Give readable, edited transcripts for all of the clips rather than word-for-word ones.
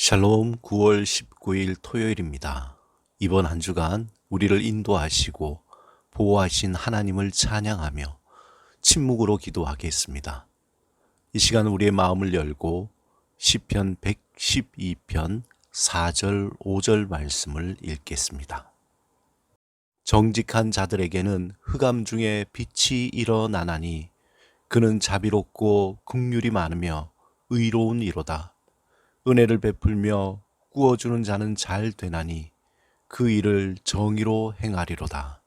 샬롬 9월 19일 토요일입니다. 이번 한 주간 우리를 인도하시고 보호하신 하나님을 찬양하며 침묵으로 기도하겠습니다. 이 시간 우리의 마음을 열고 시편 112편 4절 5절 말씀을 읽겠습니다. 정직한 자들에게는 흑암 중에 빛이 일어나나니 그는 자비롭고 긍휼이 많으며 의로운 이로다. 은혜를 베풀며 꾸어주는 자는 잘 되나니 그 일을 정의로 행하리로다.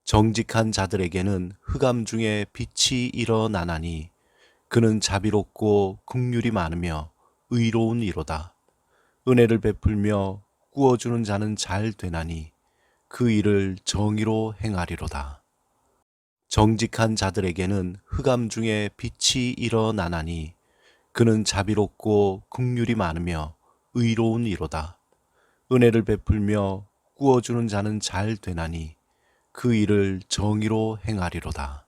정직한 자들에게는 흑암 중에 빛이 일어나나니 그는 자비롭고 긍휼이 많으며 의로운 이로다. 은혜를 베풀며 꾸어주는 자는 잘 되나니 그 일을 정의로 행하리로다. 정직한 자들에게는 흑암 중에 빛이 일어나나니 그는 자비롭고 긍휼이 많으며 의로운 이로다. 은혜를 베풀며 꾸어주는 자는 잘 되나니 그 일을 정의로 행하리로다.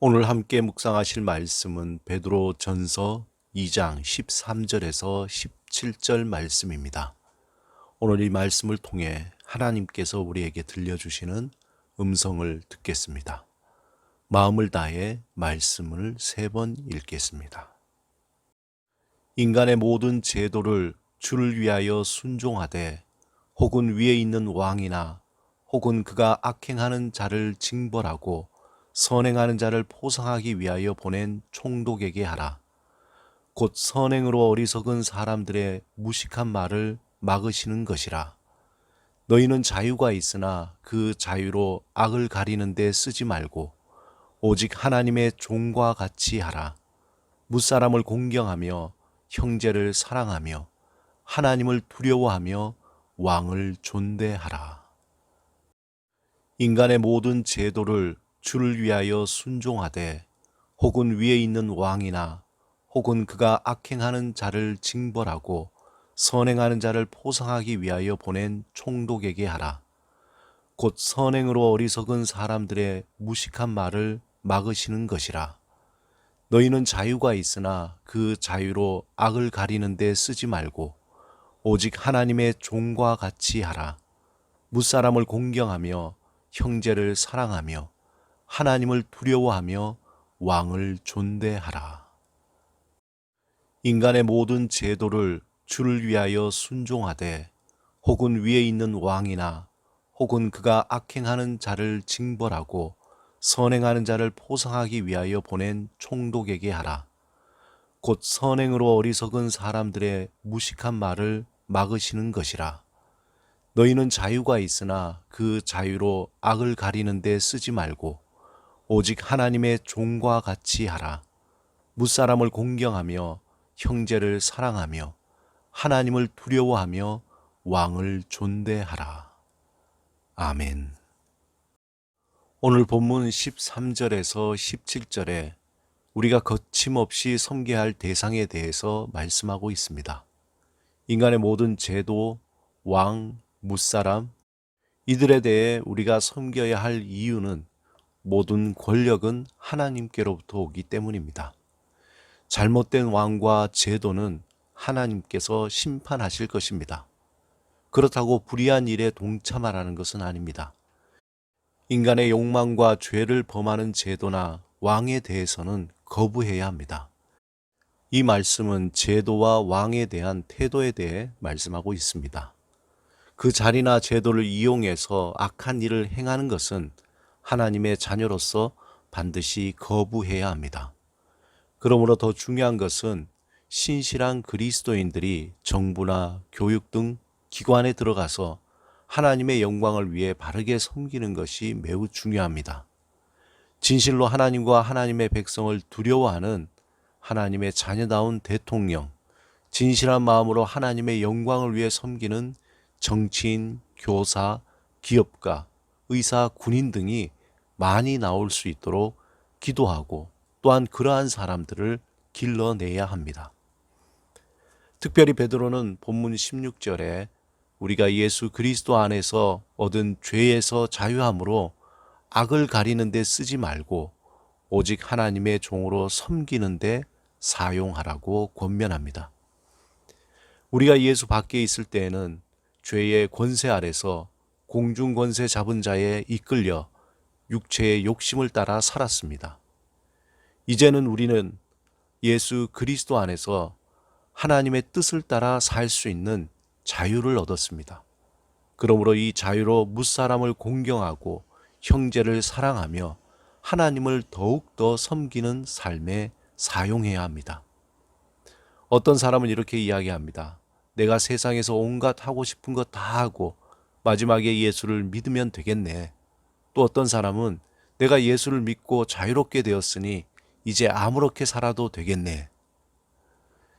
오늘 함께 묵상하실 말씀은 베드로 전서 2장 13절에서 17절 말씀입니다. 오늘 이 말씀을 통해 하나님께서 우리에게 들려주시는 음성을 듣겠습니다. 마음을 다해 말씀을 3번 읽겠습니다. 인간의 모든 제도를 주를 위하여 순종하되 혹은 위에 있는 왕이나 혹은 그가 악행하는 자를 징벌하고 선행하는 자를 포상하기 위하여 보낸 총독에게 하라. 곧 선행으로 어리석은 사람들의 무식한 말을 막으시는 것이라. 너희는 자유가 있으나 그 자유로 악을 가리는 데 쓰지 말고 오직 하나님의 종과 같이 하라. 무사람을 공경하며 형제를 사랑하며 하나님을 두려워하며 왕을 존대하라. 인간의 모든 제도를 주를 위하여 순종하되 혹은 위에 있는 왕이나 혹은 그가 악행하는 자를 징벌하고 선행하는 자를 포상하기 위하여 보낸 총독에게 하라. 곧 선행으로 어리석은 사람들의 무식한 말을 막으시는 것이라. 너희는 자유가 있으나 그 자유로 악을 가리는 데 쓰지 말고 오직 하나님의 종과 같이 하라. 무사람을 공경하며 형제를 사랑하며 하나님을 두려워하며 왕을 존대하라. 인간의 모든 제도를 주를 위하여 순종하되 혹은 위에 있는 왕이나 혹은 그가 악행하는 자를 징벌하고 선행하는 자를 포상하기 위하여 보낸 총독에게 하라. 곧 선행으로 어리석은 사람들의 무식한 말을 막으시는 것이라. 너희는 자유가 있으나 그 자유로 악을 가리는 데 쓰지 말고 오직 하나님의 종과 같이 하라. 무사람을 공경하며 형제를 사랑하며 하나님을 두려워하며 왕을 존대하라. 아멘. 오늘 본문 13절에서 17절에 우리가 거침없이 섬겨야 할 대상에 대해서 말씀하고 있습니다. 인간의 모든 제도, 왕, 무사람, 이들에 대해 우리가 섬겨야 할 이유는 모든 권력은 하나님께로부터 오기 때문입니다. 잘못된 왕과 제도는 하나님께서 심판하실 것입니다. 그렇다고 불의한 일에 동참하라는 것은 아닙니다. 인간의 욕망과 죄를 범하는 제도나 왕에 대해서는 거부해야 합니다. 이 말씀은 제도와 왕에 대한 태도에 대해 말씀하고 있습니다. 그 자리나 제도를 이용해서 악한 일을 행하는 것은 하나님의 자녀로서 반드시 거부해야 합니다. 그러므로 더 중요한 것은 신실한 그리스도인들이 정부나 교육 등 기관에 들어가서 하나님의 영광을 위해 바르게 섬기는 것이 매우 중요합니다. 진실로 하나님과 하나님의 백성을 두려워하는 하나님의 자녀다운 대통령, 진실한 마음으로 하나님의 영광을 위해 섬기는 정치인, 교사, 기업가, 의사, 군인 등이 많이 나올 수 있도록 기도하고 또한 그러한 사람들을 길러내야 합니다. 특별히 베드로는 본문 16절에 우리가 예수 그리스도 안에서 얻은 죄에서 자유함으로 악을 가리는 데 쓰지 말고 오직 하나님의 종으로 섬기는 데 사용하라고 권면합니다. 우리가 예수 밖에 있을 때에는 죄의 권세 아래서 공중 권세 잡은 자에 이끌려 육체의 욕심을 따라 살았습니다. 이제는 우리는 예수 그리스도 안에서 하나님의 뜻을 따라 살 수 있는 자유를 얻었습니다. 그러므로 이 자유로 무사람을 공경하고 형제를 사랑하며 하나님을 더욱더 섬기는 삶에 사용해야 합니다. 어떤 사람은 이렇게 이야기합니다. 내가 세상에서 온갖 하고 싶은 것 다 하고 마지막에 예수를 믿으면 되겠네. 또 어떤 사람은 내가 예수를 믿고 자유롭게 되었으니 이제 아무렇게 살아도 되겠네.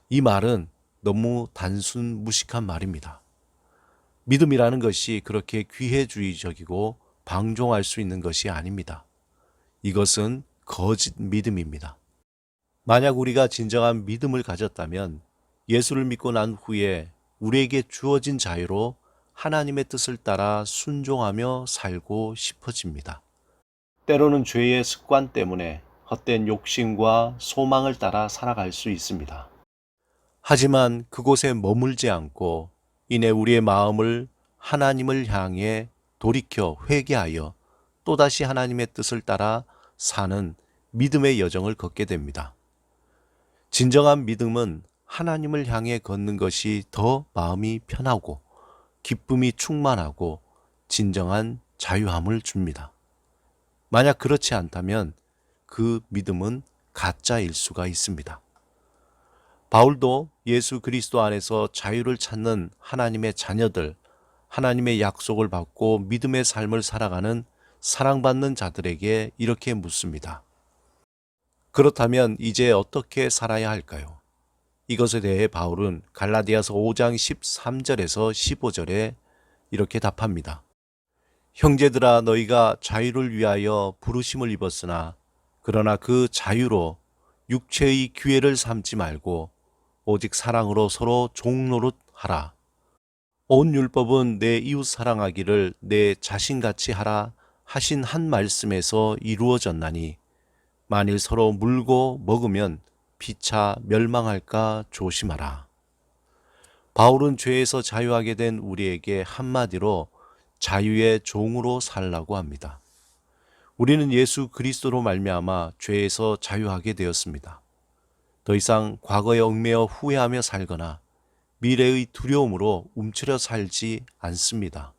이 말은 너무 단순 무식한 말입니다. 믿음이라는 것이 그렇게 귀해주의적이고 방종할 수 있는 것이 아닙니다. 이것은 거짓 믿음입니다. 만약 우리가 진정한 믿음을 가졌다면 예수를 믿고 난 후에 우리에게 주어진 자유로 하나님의 뜻을 따라 순종하며 살고 싶어집니다. 때로는 죄의 습관 때문에 헛된 욕심과 소망을 따라 살아갈 수 있습니다. 하지만 그곳에 머물지 않고 이내 우리의 마음을 하나님을 향해 돌이켜 회개하여 또다시 하나님의 뜻을 따라 사는 믿음의 여정을 걷게 됩니다. 진정한 믿음은 하나님을 향해 걷는 것이 더 마음이 편하고 기쁨이 충만하고 진정한 자유함을 줍니다. 만약 그렇지 않다면 그 믿음은 가짜일 수가 있습니다. 바울도 예수 그리스도 안에서 자유를 찾는 하나님의 자녀들, 하나님의 약속을 받고 믿음의 삶을 살아가는 사랑받는 자들에게 이렇게 묻습니다. 그렇다면 이제 어떻게 살아야 할까요? 이것에 대해 바울은 갈라디아서 5장 13절에서 15절에 이렇게 답합니다. 형제들아 너희가 자유를 위하여 부르심을 입었으나 그러나 그 자유로 육체의 기회를 삼지 말고 오직 사랑으로 서로 종노릇 하라. 온 율법은 내 이웃 사랑하기를 내 자신같이 하라 하신 한 말씀에서 이루어졌나니 만일 서로 물고 먹으면 피차 멸망할까 조심하라. 바울은 죄에서 자유하게 된 우리에게 한마디로 자유의 종으로 살라고 합니다. 우리는 예수 그리스도로 말미암아 죄에서 자유하게 되었습니다. 더 이상 과거에 얽매여 후회하며 살거나 미래의 두려움으로 움츠려 살지 않습니다.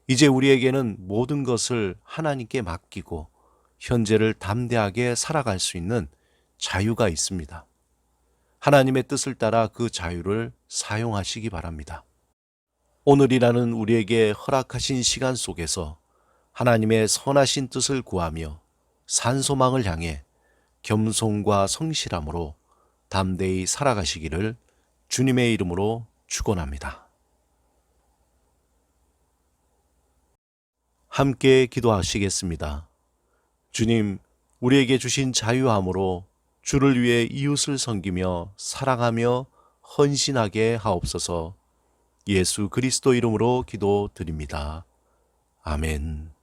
이제 우리에게는 모든 것을 하나님께 맡기고 현재를 담대하게 살아갈 수 있는 자유가 있습니다. 하나님의 뜻을 따라 그 자유를 사용하시기 바랍니다. 오늘이라는 우리에게 허락하신 시간 속에서 하나님의 선하신 뜻을 구하며 산소망을 향해 겸손과 성실함으로 담대히 살아가시기를 주님의 이름으로 축원합니다. 함께 기도하시겠습니다. 주님, 우리에게 주신 자유함으로 주를 위해 이웃을 섬기며 사랑하며 헌신하게 하옵소서. 예수 그리스도 이름으로 기도드립니다. 아멘.